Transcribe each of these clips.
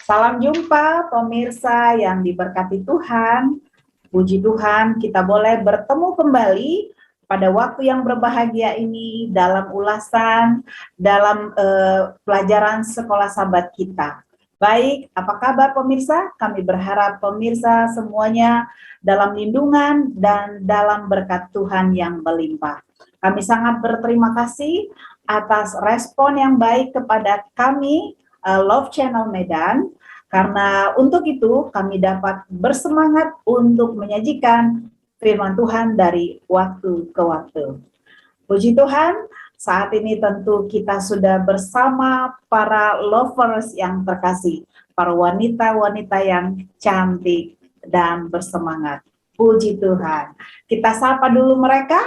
Salam jumpa pemirsa yang diberkati Tuhan. Puji Tuhan, kita boleh bertemu kembali pada waktu yang berbahagia ini dalam ulasan, dalam pelajaran sekolah sahabat kita. Baik, apa kabar pemirsa? Kami berharap pemirsa semuanya dalam lindungan dan dalam berkat Tuhan yang melimpah. Kami sangat berterima kasih atas respon yang baik kepada kami, Love Channel Medan, karena untuk itu kami dapat bersemangat untuk menyajikan firman Tuhan dari waktu ke waktu. Puji Tuhan, saat ini tentu kita sudah bersama para lovers yang terkasih, para wanita-wanita yang cantik dan bersemangat. Puji Tuhan. Kita sapa dulu mereka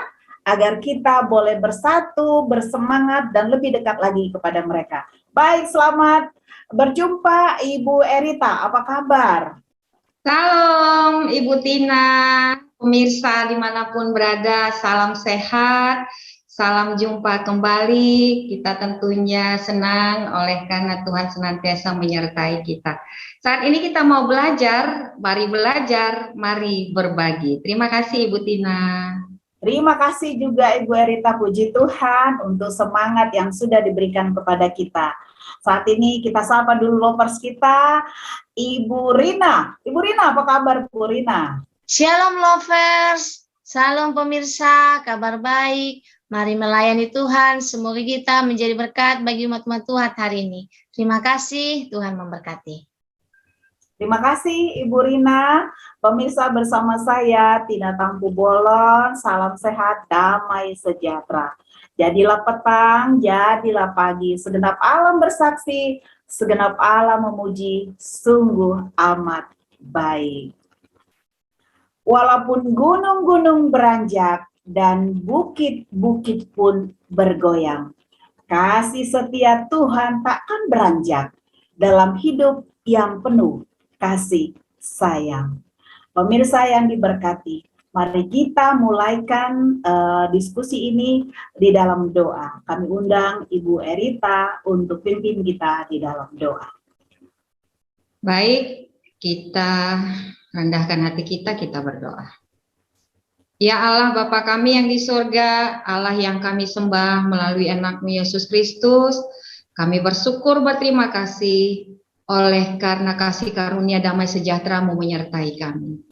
agar kita boleh bersatu, bersemangat, dan lebih dekat lagi kepada mereka. Baik, selamat berjumpa Ibu Erita, apa kabar? Salam Ibu Tina, pemirsa dimanapun berada, salam sehat, salam jumpa kembali. Kita tentunya senang oleh karena Tuhan senantiasa menyertai kita. Saat ini kita mau belajar, mari berbagi. Terima kasih Ibu Tina. Terima kasih juga Ibu Erita, puji Tuhan untuk semangat yang sudah diberikan kepada kita. Saat ini kita sapa dulu lovers kita, Ibu Rina. Ibu Rina, apa kabar Bu Rina? Shalom lovers, salam pemirsa, kabar baik. Mari melayani Tuhan, semoga kita menjadi berkat bagi umat-umat Tuhan hari ini. Terima kasih, Tuhan memberkati. Terima kasih Ibu Rina. Pemirsa, bersama saya Tina Tampu Bolon, salam sehat, damai sejahtera. Jadilah petang, jadilah pagi, segenap alam bersaksi, segenap alam memuji, sungguh amat baik. Walaupun gunung-gunung beranjak dan bukit-bukit pun bergoyang, kasih setia Tuhan takkan beranjak dalam hidup yang penuh kasih sayang. Pemirsa yang diberkati, mari kita mulaikan diskusi ini di dalam doa. Kami undang Ibu Erita untuk pimpin kita di dalam doa. Baik, kita rendahkan hati kita berdoa. Ya Allah Bapa kami yang di surga, Allah yang kami sembah melalui anak-Mu Yesus Kristus, kami bersyukur berterima kasih oleh karena kasih karunia damai sejahtera-Mu menyertai kami.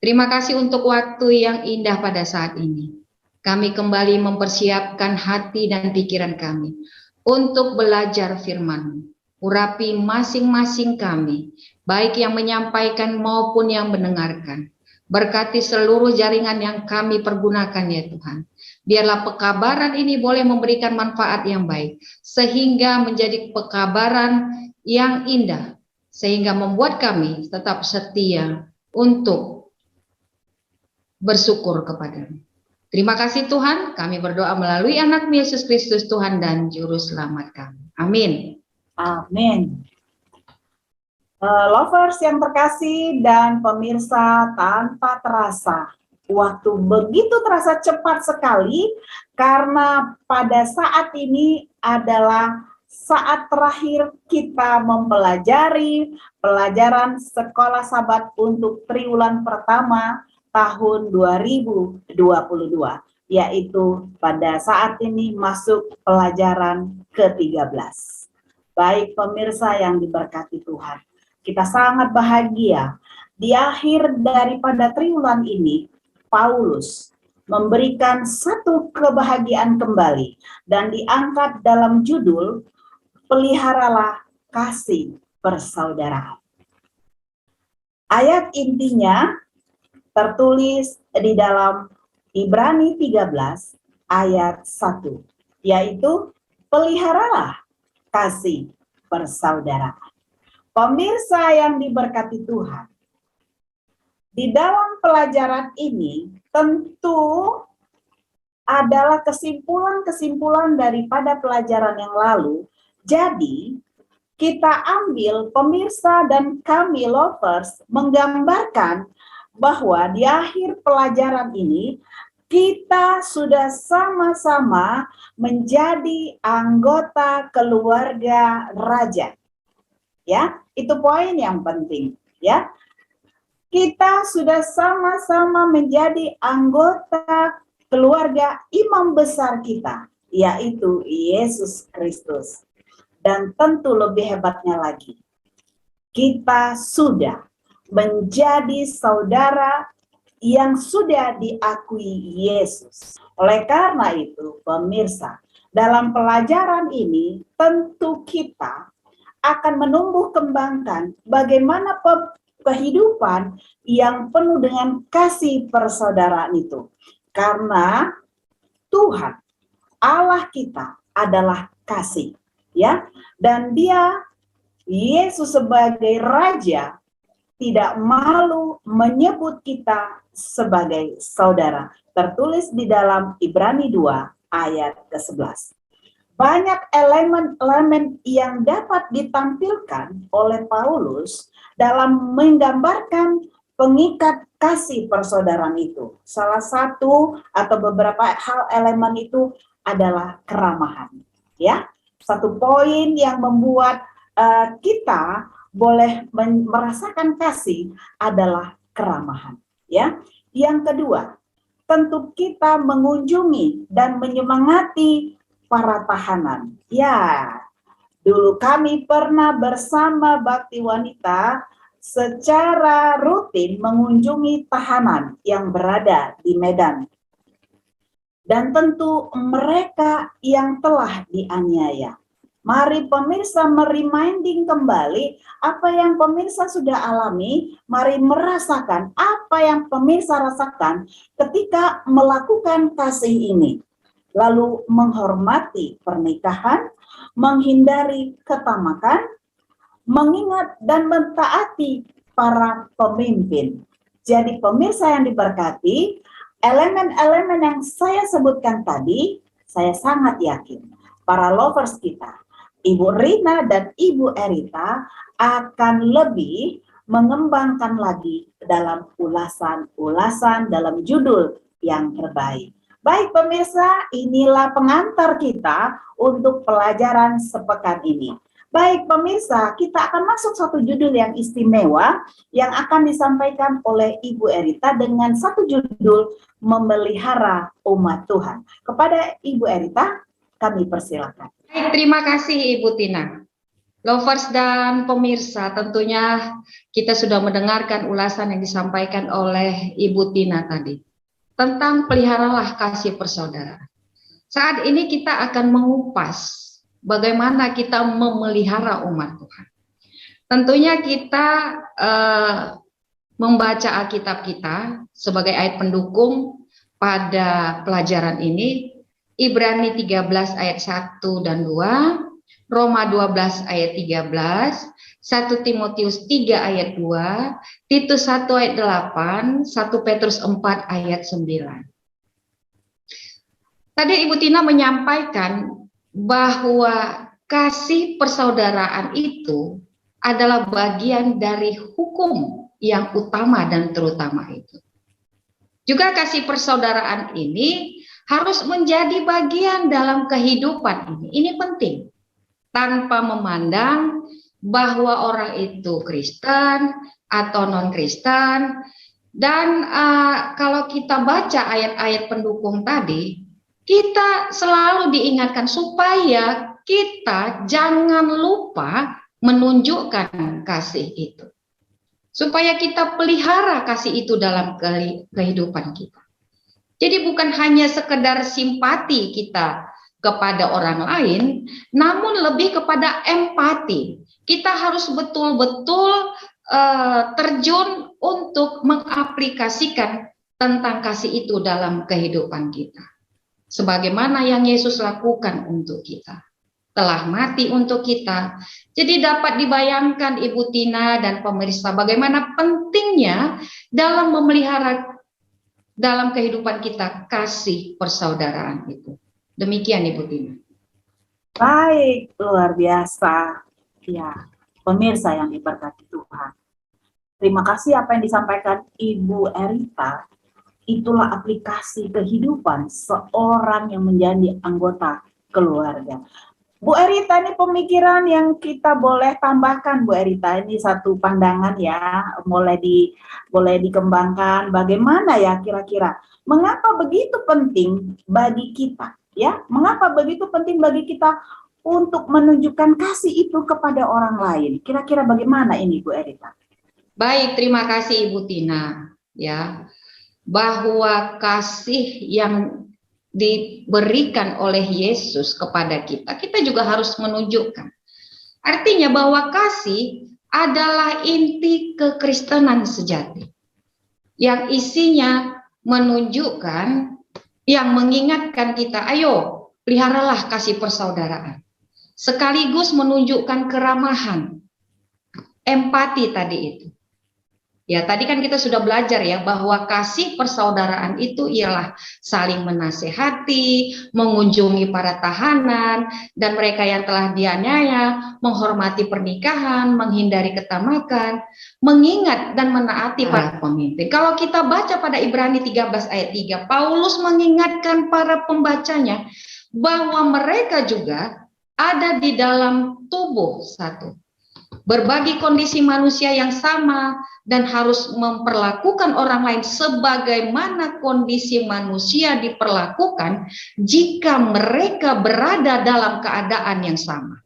Terima kasih untuk waktu yang indah pada saat ini. Kami kembali mempersiapkan hati dan pikiran kami untuk belajar firman-Mu. Urapi masing-masing kami, baik yang menyampaikan maupun yang mendengarkan. Berkati seluruh jaringan yang kami pergunakan ya Tuhan. Biarlah pekabaran ini boleh memberikan manfaat yang baik, sehingga menjadi pekabaran yang indah, sehingga membuat kami tetap setia untuk bersyukur kepada-Mu. Terima kasih Tuhan, kami berdoa melalui anak Yesus Kristus Tuhan dan Juru Selamat kami. Amin. Amin. Lovers yang terkasih dan pemirsa, tanpa terasa, waktu begitu terasa cepat sekali, karena pada saat ini adalah saat terakhir kita mempelajari pelajaran sekolah sahabat untuk triwulan pertama tahun 2022, yaitu pada saat ini masuk pelajaran ke-13. Baik pemirsa yang diberkati Tuhan, kita sangat bahagia di akhir daripada triwulan ini, Paulus memberikan satu kebahagiaan kembali dan diangkat dalam judul peliharalah kasih persaudaraan. Ayat intinya tertulis di dalam Ibrani 13 ayat 1, yaitu peliharalah kasih persaudaraan. Pemirsa yang diberkati Tuhan, di dalam pelajaran ini tentu adalah kesimpulan-kesimpulan daripada pelajaran yang lalu. Jadi, kita ambil pemirsa dan kami lovers menggambarkan bahwa di akhir pelajaran ini kita sudah sama-sama menjadi anggota keluarga raja. Ya, itu poin yang penting, ya. Kita sudah sama-sama menjadi anggota keluarga imam besar kita, yaitu Yesus Kristus. Dan tentu lebih hebatnya lagi, kita sudah menjadi saudara yang sudah diakui Yesus. Oleh karena itu, pemirsa, dalam pelajaran ini tentu kita akan menumbuh kembangkan bagaimana kehidupan yang penuh dengan kasih persaudaraan itu. Karena Tuhan, Allah kita adalah kasih, ya. Dan Dia, Yesus sebagai Raja, tidak malu menyebut kita sebagai saudara. Tertulis di dalam Ibrani 2 ayat ke-11. Banyak elemen-elemen yang dapat ditampilkan oleh Paulus dalam menggambarkan pengikat kasih persaudaraan itu. Salah satu atau beberapa hal elemen itu adalah keramahan. Ya, satu poin yang membuat kita boleh merasakan kasih adalah keramahan. Ya, yang kedua, tentu kita mengunjungi dan menyemangati para tahanan. Ya, dulu kami pernah bersama Bakti Wanita secara rutin mengunjungi tahanan yang berada di Medan. Dan tentu mereka yang telah dianiaya. Mari pemirsa mereminding kembali apa yang pemirsa sudah alami. Mari merasakan apa yang pemirsa rasakan ketika melakukan kasih ini. Lalu menghormati pernikahan, menghindari ketamakan, mengingat dan mentaati para pemimpin. Jadi pemirsa yang diberkati, elemen-elemen yang saya sebutkan tadi, saya sangat yakin para lovers kita, Ibu Rina dan Ibu Erita akan lebih mengembangkan lagi dalam ulasan-ulasan dalam judul yang terbaik. Baik pemirsa, inilah pengantar kita untuk pelajaran sepekan ini. Baik pemirsa, kita akan masuk satu judul yang istimewa yang akan disampaikan oleh Ibu Erita dengan satu judul Memelihara Umat Tuhan. Kepada Ibu Erita, kami persilakan. Baik, terima kasih Ibu Tina. Lovers dan pemirsa, tentunya kita sudah mendengarkan ulasan yang disampaikan oleh Ibu Tina tadi tentang peliharalah kasih persaudaraan. Saat ini kita akan mengupas bagaimana kita memelihara umat Tuhan. Tentunya kita membaca Alkitab kita sebagai ayat pendukung pada pelajaran ini, Ibrani 13 ayat 1 dan 2, Roma 12 ayat 13, 1 Timotius 3 ayat 2, Titus 1 ayat 8, 1 Petrus 4 ayat 9. Tadi Ibu Tina menyampaikan bahwa kasih persaudaraan itu adalah bagian dari hukum yang utama dan terutama itu. Juga kasih persaudaraan ini harus menjadi bagian dalam kehidupan ini. Ini penting. Tanpa memandang bahwa orang itu Kristen atau non-Kristen. Dan kalau kita baca ayat-ayat pendukung tadi, kita selalu diingatkan supaya kita jangan lupa menunjukkan kasih itu. Supaya kita pelihara kasih itu dalam kehidupan kita. Jadi bukan hanya sekedar simpati kita kepada orang lain, namun lebih kepada empati. Kita harus betul-betul terjun untuk mengaplikasikan tentang kasih itu dalam kehidupan kita. Sebagaimana yang Yesus lakukan untuk kita. Telah mati untuk kita. Jadi dapat dibayangkan Ibu Tina dan pemirsa bagaimana pentingnya dalam memelihara dalam kehidupan kita kasih persaudaraan itu. Demikian Ibu Tina. Baik, luar biasa. Ya, pemirsa yang diberkati Tuhan. Terima kasih apa yang disampaikan Ibu Erita. Itulah aplikasi kehidupan seorang yang menjadi anggota keluarga. Bu Erita, ini pemikiran yang kita boleh tambahkan, Bu Erita. Ini satu pandangan ya, boleh dikembangkan. Bagaimana ya kira-kira? Mengapa begitu penting bagi kita? Ya, mengapa begitu penting bagi kita untuk menunjukkan kasih itu kepada orang lain? Kira-kira bagaimana ini, Bu Erita? Baik, terima kasih Ibu Tina. Ya, bahwa kasih yang diberikan oleh Yesus kepada kita, kita juga harus menunjukkan. Artinya bahwa kasih adalah inti kekristenan sejati, yang isinya menunjukkan, yang mengingatkan kita, ayo peliharalah kasih persaudaraan, sekaligus menunjukkan keramahan, empati tadi itu. Ya, tadi kan kita sudah belajar ya bahwa kasih persaudaraan itu ialah saling menasehati, mengunjungi para tahanan dan mereka yang telah dianiaya, menghormati pernikahan, menghindari ketamakan, mengingat dan menaati para pemimpin. Kalau kita baca pada Ibrani 13 ayat 3, Paulus mengingatkan para pembacanya bahwa mereka juga ada di dalam tubuh satu, berbagi kondisi manusia yang sama, dan harus memperlakukan orang lain sebagaimana kondisi manusia diperlakukan jika mereka berada dalam keadaan yang sama.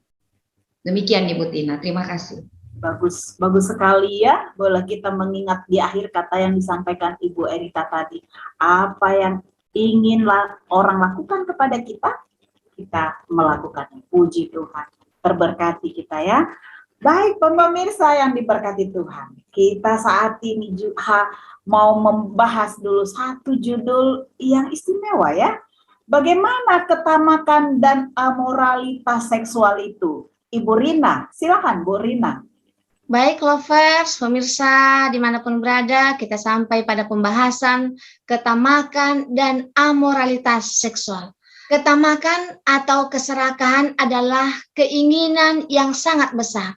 Demikian Ibu Tina, terima kasih. Bagus sekali ya. Boleh kita mengingat di akhir kata yang disampaikan Ibu Erita tadi. Apa yang ingin orang lakukan kepada kita, kita melakukannya. Puji Tuhan. Terberkati kita ya. Baik pemirsa yang diberkati Tuhan, kita saat ini juga mau membahas dulu satu judul yang istimewa ya. Bagaimana ketamakan dan amoralitas seksual itu? Ibu Rina, silakan Bu Rina. Baik lovers, pemirsa dimanapun berada, kita sampai pada pembahasan ketamakan dan amoralitas seksual. Ketamakan atau keserakahan adalah keinginan yang sangat besar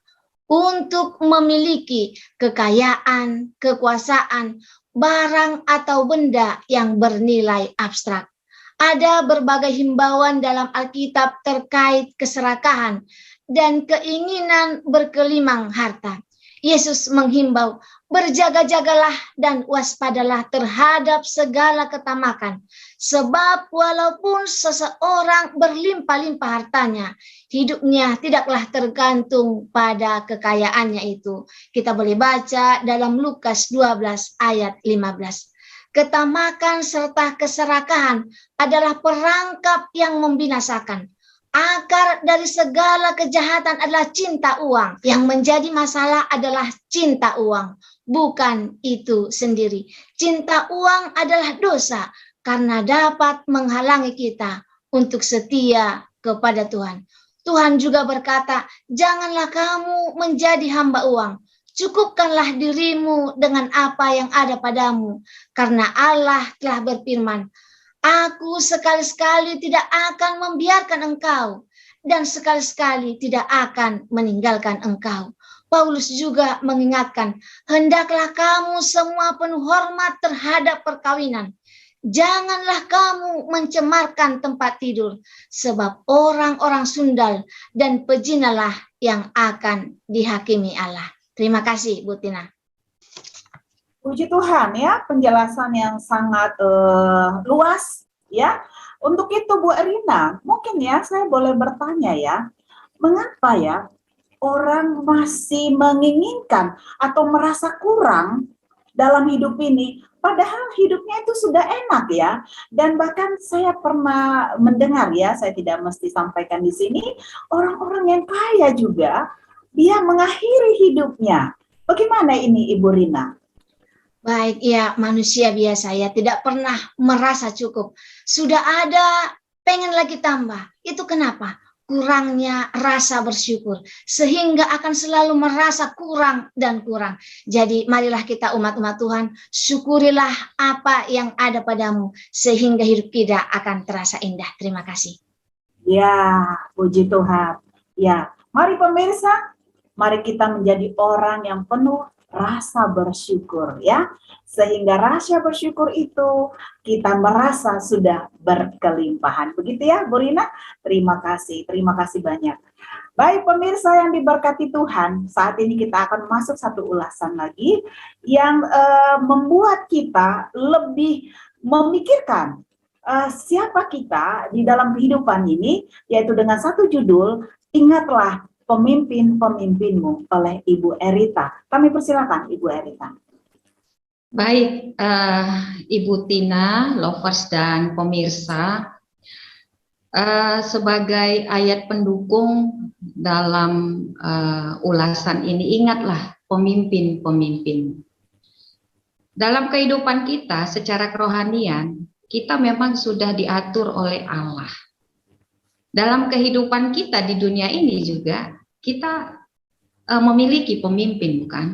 untuk memiliki kekayaan, kekuasaan, barang atau benda yang bernilai abstrak. Ada berbagai himbauan dalam Alkitab terkait keserakahan dan keinginan berkelimang harta. Yesus menghimbau, berjaga-jagalah dan waspadalah terhadap segala ketamakan. Sebab walaupun seseorang berlimpah-limpah hartanya, hidupnya tidaklah tergantung pada kekayaannya itu. Kita boleh baca dalam Lukas 12 ayat 15. Ketamakan serta keserakahan adalah perangkap yang membinasakan. Akar dari segala kejahatan adalah cinta uang. Yang menjadi masalah adalah cinta uang, bukan itu sendiri. Cinta uang adalah dosa karena dapat menghalangi kita untuk setia kepada Tuhan. Tuhan juga berkata, janganlah kamu menjadi hamba uang. Cukupkanlah dirimu dengan apa yang ada padamu, karena Allah telah berfirman, Aku sekali-sekali tidak akan membiarkan engkau, dan sekali-sekali tidak akan meninggalkan engkau. Paulus juga mengingatkan, hendaklah kamu semua penuh hormat terhadap perkawinan. Janganlah kamu mencemarkan tempat tidur, sebab orang-orang sundal dan pezinalah yang akan dihakimi Allah. Terima kasih, Bu Tina. Puji Tuhan ya, penjelasan yang sangat luas ya. Untuk itu Bu Erina, mungkin ya saya boleh bertanya ya, mengapa ya orang masih menginginkan atau merasa kurang dalam hidup ini, padahal hidupnya itu sudah enak ya. Dan bahkan saya pernah mendengar ya, saya tidak mesti sampaikan di sini, orang-orang yang kaya juga, dia mengakhiri hidupnya. Bagaimana ini Ibu Rina? Baik, ya manusia biasa ya, tidak pernah merasa cukup. Sudah ada, pengen lagi tambah. Itu kenapa? Kurangnya rasa bersyukur. Sehingga akan selalu merasa kurang dan kurang. Jadi marilah kita umat-umat Tuhan, syukurilah apa yang ada padamu. Sehingga hidup kita akan terasa indah. Terima kasih. Ya, puji Tuhan. Ya, mari pemirsa, mari kita menjadi orang yang penuh rasa bersyukur ya. Sehingga rasa bersyukur itu kita merasa sudah berkelimpahan. Begitu ya, Bu Rina? Terima kasih banyak. Baik pemirsa yang diberkati Tuhan, saat ini kita akan masuk satu ulasan lagi yang membuat kita lebih memikirkan siapa kita di dalam kehidupan ini, yaitu dengan satu judul, Ingatlah Pemimpin-Pemimpinmu oleh Ibu Erita. Kami persilakan Ibu Erita. Baik, Ibu Tina, lovers dan pemirsa, sebagai ayat pendukung dalam ulasan ini, ingatlah pemimpin-pemimpin. Dalam kehidupan kita secara kerohanian, kita memang sudah diatur oleh Allah. Dalam kehidupan kita di dunia ini juga, kita memiliki pemimpin, bukan?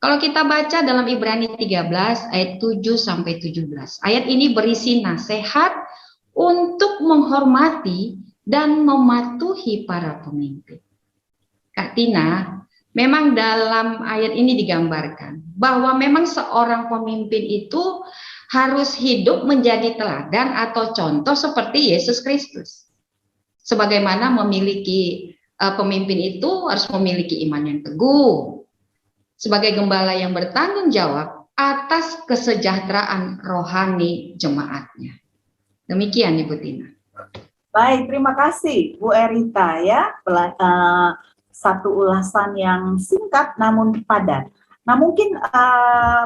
Kalau kita baca dalam Ibrani 13 ayat 7-17, ayat ini berisi nasihat untuk menghormati dan mematuhi para pemimpin. Kak Tina, memang dalam ayat ini digambarkan bahwa memang seorang pemimpin itu harus hidup menjadi teladan atau contoh seperti Yesus Kristus. Sebagaimana memiliki pemimpin itu harus memiliki iman yang teguh, sebagai gembala yang bertanggung jawab atas kesejahteraan rohani jemaatnya. Demikian Ibu Tina. Baik, terima kasih Bu Erita ya. Satu ulasan yang singkat namun padat. Nah mungkin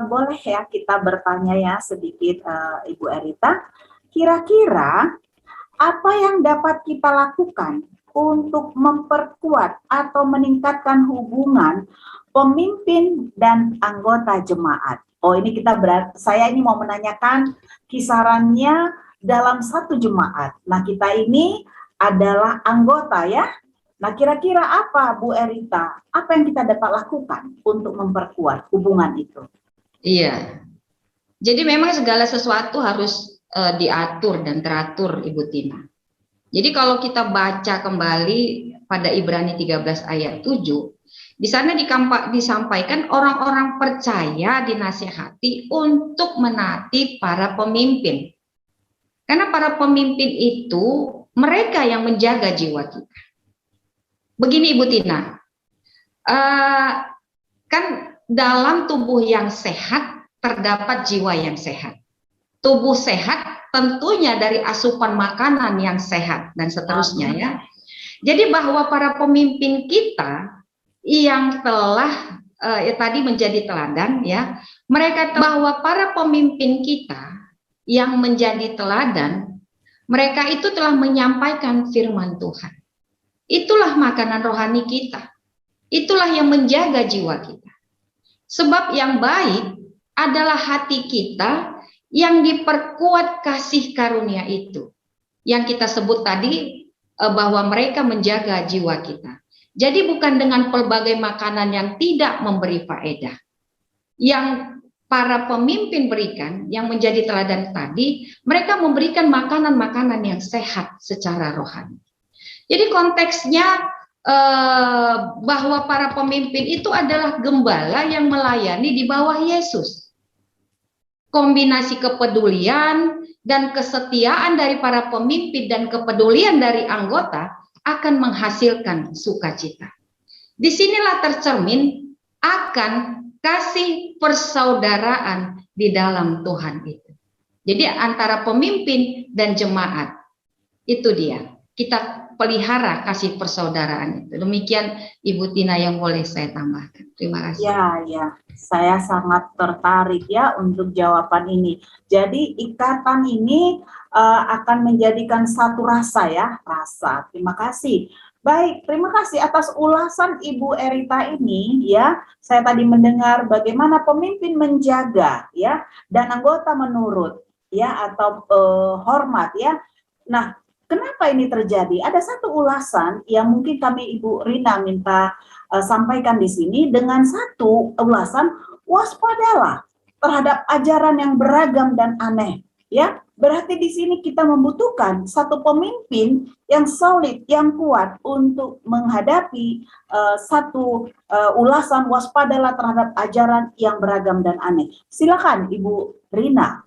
boleh ya kita bertanya ya sedikit Ibu Erita. Kira-kira apa yang dapat kita lakukan untuk memperkuat atau meningkatkan hubungan pemimpin dan anggota jemaat? Oh ini saya ini mau menanyakan kisarannya dalam satu jemaat. Nah kita ini adalah anggota ya. Nah kira-kira apa Bu Erita? Apa yang kita dapat lakukan untuk memperkuat hubungan itu? Iya. Jadi memang segala sesuatu harus diatur dan teratur Ibu Tina. Jadi kalau kita baca kembali pada Ibrani 13 ayat 7, di sana disampaikan orang-orang percaya dinasihati untuk menaati para pemimpin. Karena para pemimpin itu mereka yang menjaga jiwa kita. Begini Ibu Tina, kan dalam tubuh yang sehat terdapat jiwa yang sehat. Tubuh sehat tentunya dari asupan makanan yang sehat dan seterusnya ya. Jadi bahwa para pemimpin kita yang telah tadi menjadi teladan ya, mereka bahwa para pemimpin kita yang menjadi teladan, mereka itu telah menyampaikan firman Tuhan. Itulah makanan rohani kita. Itulah yang menjaga jiwa kita. Sebab yang baik adalah hati kita yang diperkuat kasih karunia itu. Yang kita sebut tadi bahwa mereka menjaga jiwa kita. Jadi bukan dengan pelbagai makanan yang tidak memberi faedah. Yang para pemimpin berikan, yang menjadi teladan tadi, mereka memberikan makanan-makanan yang sehat secara rohani. Jadi konteksnya bahwa para pemimpin itu adalah gembala yang melayani di bawah Yesus. Kombinasi kepedulian dan kesetiaan dari para pemimpin dan kepedulian dari anggota akan menghasilkan sukacita. Disinilah tercermin akan kasih persaudaraan di dalam Tuhan itu. Jadi antara pemimpin dan jemaat, itu dia. Kita pelihara kasih persaudaraan itu. Demikian Ibu Tina yang boleh saya tambahkan. Terima kasih. Ya, saya sangat tertarik ya untuk jawaban ini. Jadi ikatan ini akan menjadikan satu rasa ya, rasa. Terima kasih. Baik, terima kasih atas ulasan Ibu Erita ini ya. Saya tadi mendengar bagaimana pemimpin menjaga ya dan anggota menurut ya atau hormat ya. Nah, kenapa ini terjadi? Ada satu ulasan yang mungkin kami Ibu Rina minta sampaikan di sini dengan satu ulasan, waspadalah terhadap ajaran yang beragam dan aneh ya. Berarti di sini kita membutuhkan satu pemimpin yang solid, yang kuat untuk menghadapi satu ulasan waspadalah terhadap ajaran yang beragam dan aneh. Silakan Ibu Rina.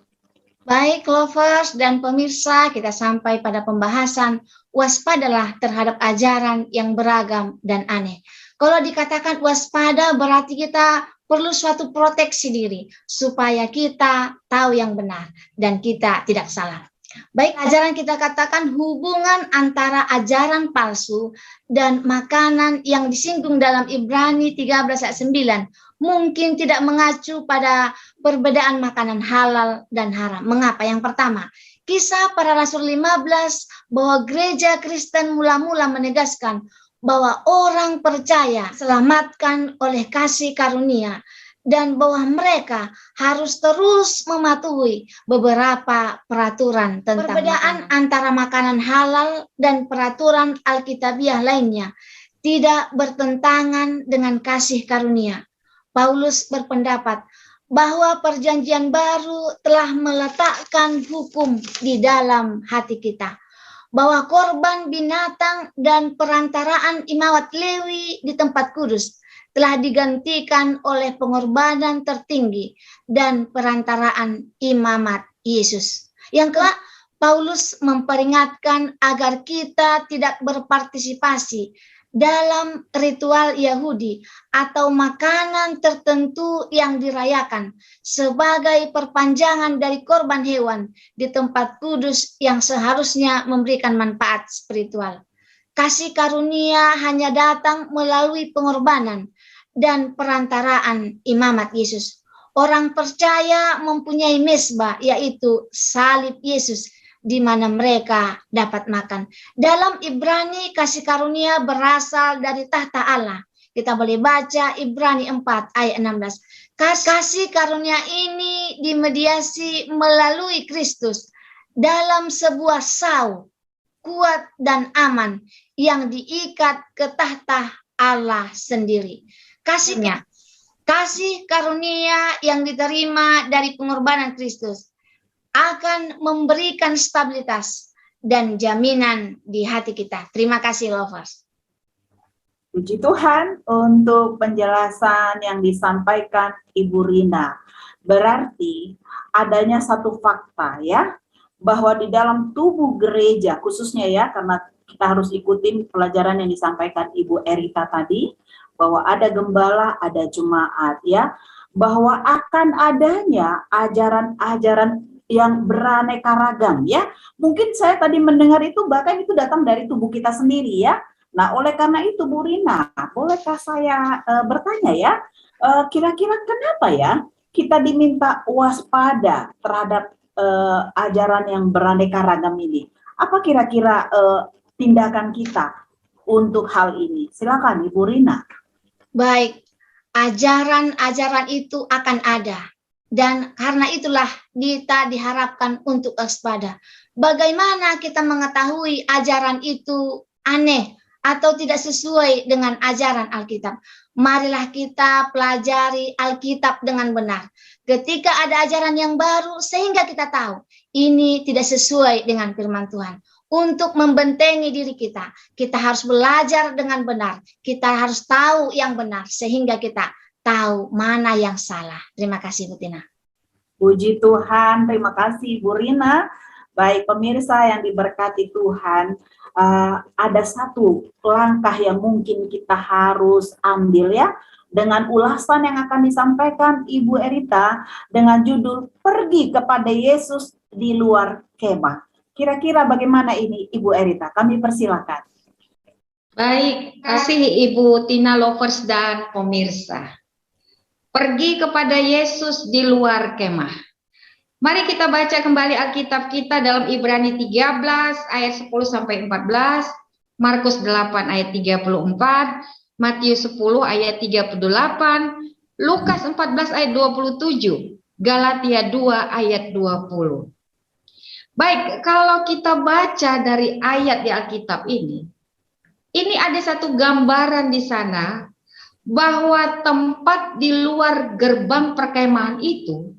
Baik, lovers dan pemirsa, kita sampai pada pembahasan waspadalah terhadap ajaran yang beragam dan aneh. Kalau dikatakan waspada berarti kita perlu suatu proteksi diri supaya kita tahu yang benar dan kita tidak salah. Baik, ajaran kita katakan hubungan antara ajaran palsu dan makanan yang disinggung dalam Ibrani 13 ayat 9 mungkin tidak mengacu pada perbedaan makanan halal dan haram. Mengapa? Yang pertama, Kisah Para Rasul 15 bahwa gereja Kristen mula-mula menegaskan bahwa orang percaya selamatkan oleh kasih karunia dan bahwa mereka harus terus mematuhi beberapa peraturan tentang perbedaan antara makanan halal dan peraturan Alkitabiah lainnya tidak bertentangan dengan kasih karunia. Paulus berpendapat bahwa perjanjian baru telah meletakkan hukum di dalam hati kita, bahwa korban binatang dan perantaraan imawat Lewi di tempat kudus telah digantikan oleh pengorbanan tertinggi dan perantaraan imamat Yesus. Yang kedua, Paulus memperingatkan agar kita tidak berpartisipasi dalam ritual Yahudi atau makanan tertentu yang dirayakan sebagai perpanjangan dari korban hewan di tempat kudus yang seharusnya memberikan manfaat spiritual. Kasih karunia hanya datang melalui pengorbanan dan perantaraan imamat Yesus. Orang percaya mempunyai mesbah, yaitu salib Yesus, di mana mereka dapat makan. Dalam Ibrani, kasih karunia berasal dari tahta Allah. Kita boleh baca Ibrani 4 ayat 16. Kasih karunia ini dimediasi melalui Kristus dalam sebuah sau kuat dan aman yang diikat ke tahta Allah sendiri. Kasih karunia yang diterima dari pengorbanan Kristus akan memberikan stabilitas dan jaminan di hati kita. Terima kasih, lovers. Puji Tuhan untuk penjelasan yang disampaikan Ibu Rina. Berarti adanya satu fakta ya, bahwa di dalam tubuh gereja khususnya ya, karena kita harus ikutin pelajaran yang disampaikan Ibu Erita tadi, bahwa ada gembala, ada jemaat ya, bahwa akan adanya ajaran-ajaran yang beraneka ragam ya. Mungkin saya tadi mendengar itu bahkan itu datang dari tubuh kita sendiri ya. Nah, oleh karena itu Bu Rina, bolehkah saya bertanya ya, kira-kira kenapa ya kita diminta waspada terhadap ajaran yang beraneka ragam ini? Apa kira-kira tindakan kita untuk hal ini? Silakan Ibu Rina. Baik, ajaran-ajaran itu akan ada. Dan karena itulah kita diharapkan untuk waspada. Bagaimana kita mengetahui ajaran itu aneh atau tidak sesuai dengan ajaran Alkitab? Marilah kita pelajari Alkitab dengan benar. Ketika ada ajaran yang baru, sehingga kita tahu ini tidak sesuai dengan firman Tuhan. Untuk membentengi diri kita, kita harus belajar dengan benar. Kita harus tahu yang benar, sehingga kita tahu mana yang salah. Terima kasih, Bu Tina. Puji Tuhan, terima kasih Bu Rina. Baik pemirsa yang diberkati Tuhan, ada satu langkah yang mungkin kita harus ambil ya, dengan ulasan yang akan disampaikan Ibu Erita dengan judul Pergi kepada Yesus di luar kemah. Kira-kira bagaimana ini Ibu Erita? Kami persilakan. Baik, kasih Ibu Tina, lovers dan pemirsa. Pergi kepada Yesus di luar kemah. Mari kita baca kembali Alkitab kita dalam Ibrani 13 ayat 10 sampai 14, Markus 8 ayat 34, Matius 10 ayat 38, Lukas 14 ayat 27, Galatia 2 ayat 20. Baik, kalau kita baca dari ayat di Alkitab ini ada satu gambaran di sana bahwa tempat di luar gerbang perkemahan itu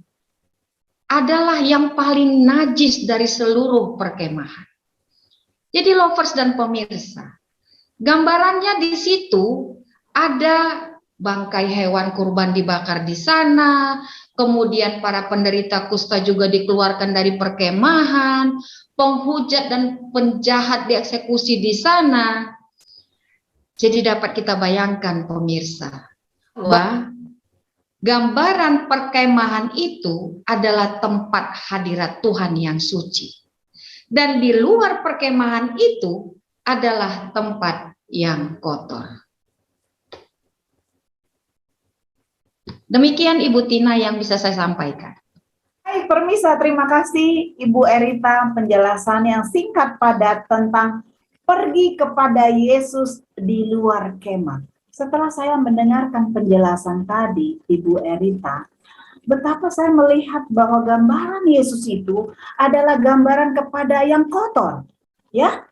adalah yang paling najis dari seluruh perkemahan. Jadi lovers dan pemirsa, gambarannya di situ ada bangkai hewan kurban dibakar di sana, kemudian para penderita kusta juga dikeluarkan dari perkemahan, penghujat dan penjahat dieksekusi di sana. Jadi dapat kita bayangkan pemirsa, bahwa gambaran perkemahan itu adalah tempat hadirat Tuhan yang suci. Dan di luar perkemahan itu adalah tempat yang kotor. Demikian Ibu Tina yang bisa saya sampaikan. Baik, pemirsa, terima kasih Ibu Erita penjelasan yang singkat padat tentang pergi kepada Yesus di luar kemah. Setelah saya mendengarkan penjelasan tadi, Ibu Erita, betapa saya melihat bahwa gambaran Yesus itu adalah gambaran kepada yang kotor. Ya,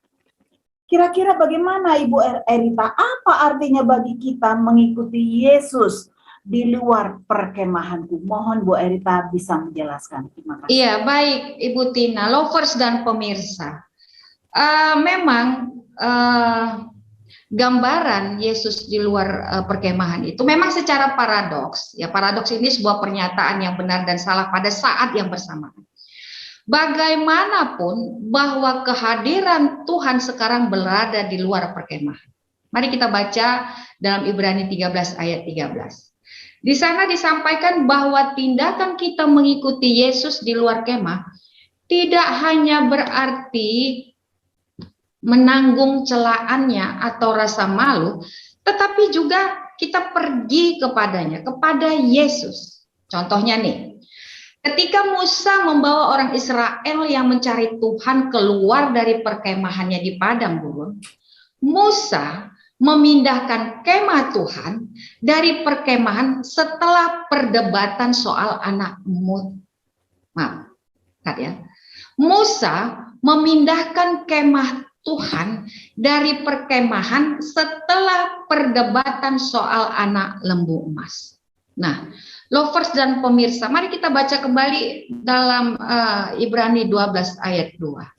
kira-kira bagaimana Ibu Erita? Apa artinya bagi kita mengikuti Yesus di luar perkemahanku? Mohon Bu Erita bisa menjelaskan. Terima kasih. Iya, baik Ibu Tina, lovers dan pemirsa. Memang gambaran Yesus di luar perkemahan itu memang secara paradoks. Ya, paradoks ini sebuah pernyataan yang benar dan salah pada saat yang bersamaan. Bagaimanapun bahwa kehadiran Tuhan sekarang berada di luar perkemahan. Mari kita baca dalam Ibrani 13 ayat 13. Di sana disampaikan bahwa tindakan kita mengikuti Yesus di luar kemah tidak hanya berarti menanggung celaannya atau rasa malu, tetapi juga kita pergi kepadanya, kepada Yesus. Contohnya nih, ketika Musa membawa orang Israel yang mencari Tuhan keluar dari perkemahannya di padang gurun, Musa memindahkan kemah Tuhan dari perkemahan setelah perdebatan soal anak Musa memindahkan kemah Tuhan dari perkemahan setelah perdebatan soal anak lembu emas. Nah, lovers dan pemirsa, mari kita baca kembali dalam Ibrani 12 ayat 2.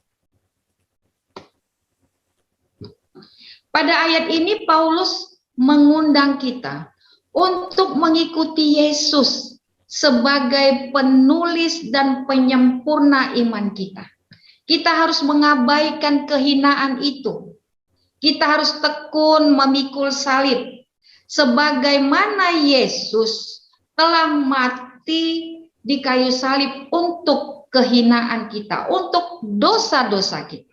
Pada ayat ini Paulus mengundang kita untuk mengikuti Yesus sebagai penulis dan penyempurna iman kita. Kita harus mengabaikan kehinaan itu. Kita harus tekun memikul salib. Sebagaimana Yesus telah mati di kayu salib untuk kehinaan kita, untuk dosa-dosa kita.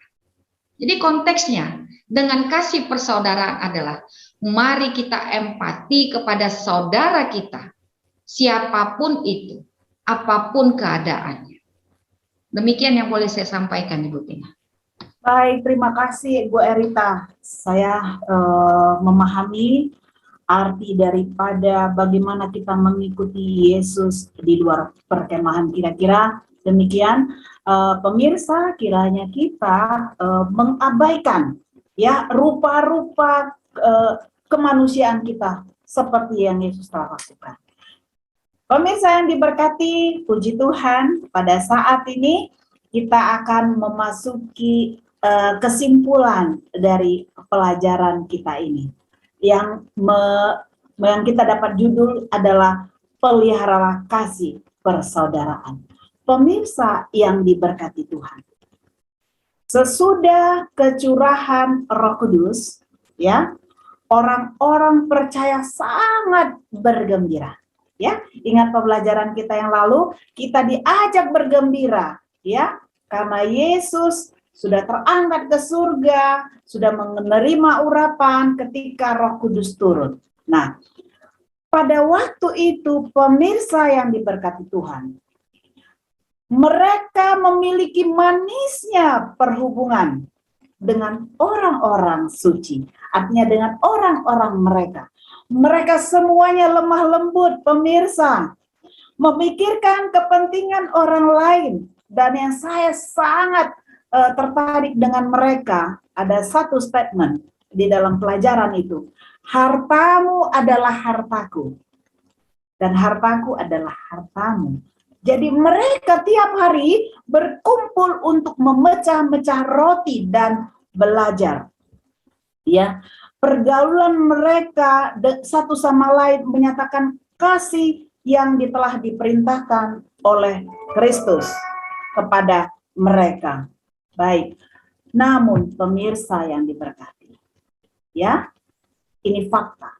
Jadi konteksnya dengan kasih persaudaraan adalah mari kita empati kepada saudara kita, siapapun itu, apapun keadaannya. Demikian yang boleh saya sampaikan, Ibu Tina. Baik, terima kasih Bu Erita. Saya memahami arti daripada bagaimana kita mengikuti Yesus di luar perkemahan. Kira-kira demikian, pemirsa, kiranya kita mengabaikan ya rupa-rupa kemanusiaan kita seperti yang Yesus telah lakukan. Pemirsa yang diberkati, puji Tuhan, pada saat ini kita akan memasuki kesimpulan dari pelajaran kita ini. Yang kita dapat judul adalah peliharalah kasih persaudaraan. Pemirsa yang diberkati Tuhan. Sesudah kecurahan Roh Kudus, ya, orang-orang percaya sangat bergembira. Ya, ingat pembelajaran kita yang lalu, kita diajak bergembira, ya, karena Yesus sudah terangkat ke surga, sudah menerima urapan ketika Roh Kudus turun. Nah, pada waktu itu pemirsa yang diberkati Tuhan, mereka memiliki manisnya perhubungan dengan orang-orang suci, artinya dengan orang-orang mereka. Mereka semuanya lemah lembut, pemirsa, memikirkan kepentingan orang lain. Dan yang saya sangat tertarik dengan mereka, ada satu statement di dalam pelajaran itu. Hartamu adalah hartaku, dan hartaku adalah hartamu. Jadi mereka tiap hari berkumpul untuk memecah-mecah roti dan belajar. Ya, pergaulan mereka satu sama lain menyatakan kasih yang telah diperintahkan oleh Kristus kepada mereka. Baik. Namun pemirsa yang diberkati, ya, ini fakta.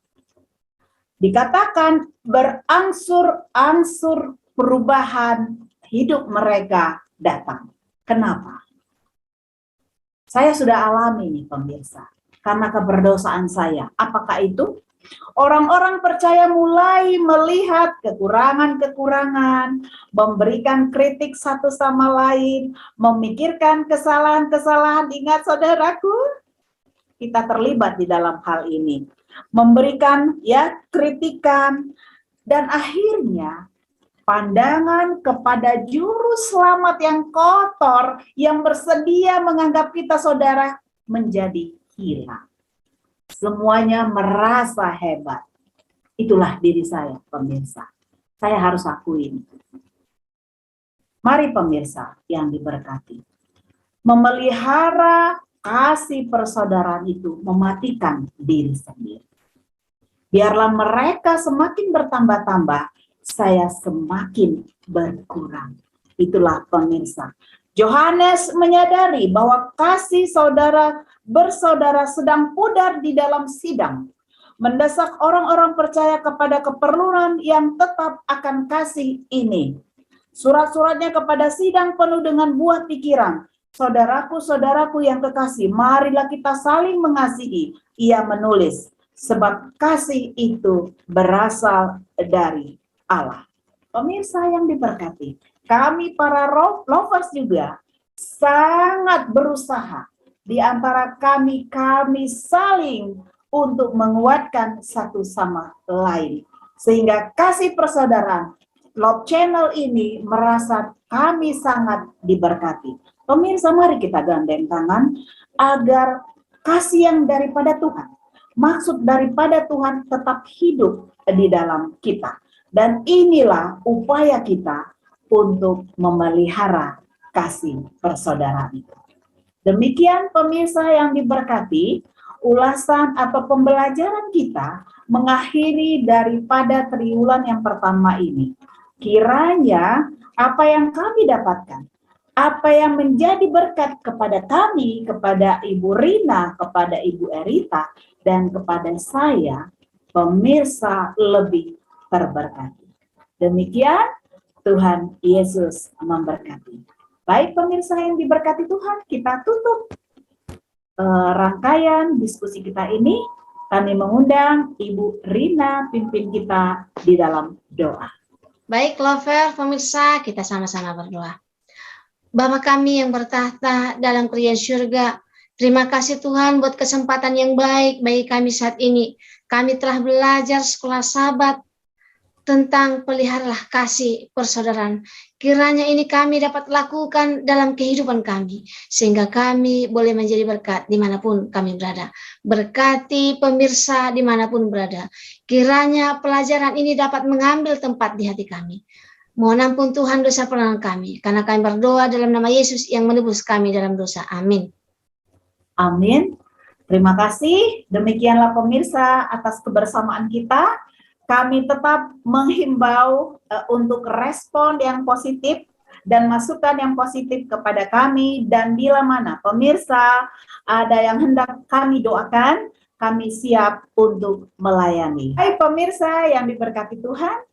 Dikatakan berangsur-angsur perubahan hidup mereka datang. Kenapa? Saya sudah alami nih pemirsa, karena keberdosaan saya. Apakah itu? Orang-orang percaya mulai melihat kekurangan-kekurangan, memberikan kritik satu sama lain, memikirkan kesalahan-kesalahan. Ingat saudaraku, kita terlibat di dalam hal ini. Memberikan kritikan, dan akhirnya pandangan kepada juru selamat yang kotor, yang bersedia menganggap kita saudara, menjadi hilang. Semuanya merasa hebat. Itulah diri saya, pemirsa. Saya harus akuin. Mari pemirsa yang diberkati, memelihara kasih persaudaraan itu mematikan diri sendiri. Biarlah mereka semakin bertambah-tambah, saya semakin berkurang. Itulah pemirsa. Yohanes menyadari bahwa kasih saudara bersaudara sedang pudar di dalam sidang, mendesak orang-orang percaya kepada keperluan yang tetap akan kasih ini. Surat-suratnya kepada sidang penuh dengan buah pikiran. Saudaraku-saudaraku yang kekasih, marilah kita saling mengasihi. Ia menulis, sebab kasih itu berasal dari Allah. Pemirsa yang diberkati, kami para lovers juga sangat berusaha di antara kami saling untuk menguatkan satu sama lain. Sehingga kasih persaudaraan Love Channel ini merasa kami sangat diberkati. Pemirsa, mari kita gandeng tangan agar kasih yang daripada Tuhan, maksud daripada Tuhan tetap hidup di dalam kita. Dan inilah upaya kita untuk memelihara kasih persaudaraan itu. Demikian pemirsa yang diberkati, ulasan atau pembelajaran kita mengakhiri daripada triwulan yang pertama ini. Kiranya apa yang kami dapatkan, apa yang menjadi berkat kepada kami, kepada Ibu Rina, kepada Ibu Erita, dan kepada saya, pemirsa lebih terberkati. Demikian, Tuhan Yesus memberkati. Baik pemirsa yang diberkati Tuhan, kita tutup rangkaian diskusi kita ini. Kami mengundang Ibu Rina pimpin kita di dalam doa. Baik, lover, pemirsa, kita sama-sama berdoa. Bapa kami yang bertahta dalam kerajaan surga, terima kasih Tuhan buat kesempatan yang baik bagi kami saat ini. Kami telah belajar sekolah Sabat tentang peliharalah kasih persaudaraan. Kiranya ini kami dapat lakukan dalam kehidupan kami, sehingga kami boleh menjadi berkat dimanapun kami berada. Berkati pemirsa dimanapun berada. Kiranya pelajaran ini dapat mengambil tempat di hati kami. Mohon ampun Tuhan dosa pelanggaran kami, karena kami berdoa dalam nama Yesus yang menebus kami dalam dosa. Amin. Amin. Terima kasih. Demikianlah pemirsa atas kebersamaan kita. Kami tetap menghimbau untuk respon yang positif dan masukan yang positif kepada kami. Dan bila mana pemirsa ada yang hendak kami doakan, kami siap untuk melayani. Hai pemirsa yang diberkati Tuhan,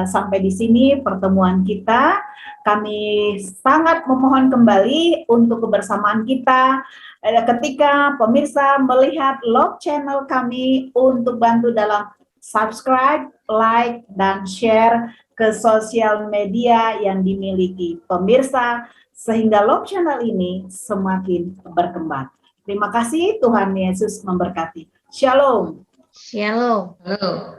sampai di sini pertemuan kita. Kami sangat memohon kembali untuk kebersamaan kita ketika pemirsa melihat Love Channel kami untuk bantu dalam subscribe, like, dan share ke sosial media yang dimiliki pemirsa, sehingga Love Channel ini semakin berkembang. Terima kasih, Tuhan Yesus memberkati. Shalom. Shalom. Halo.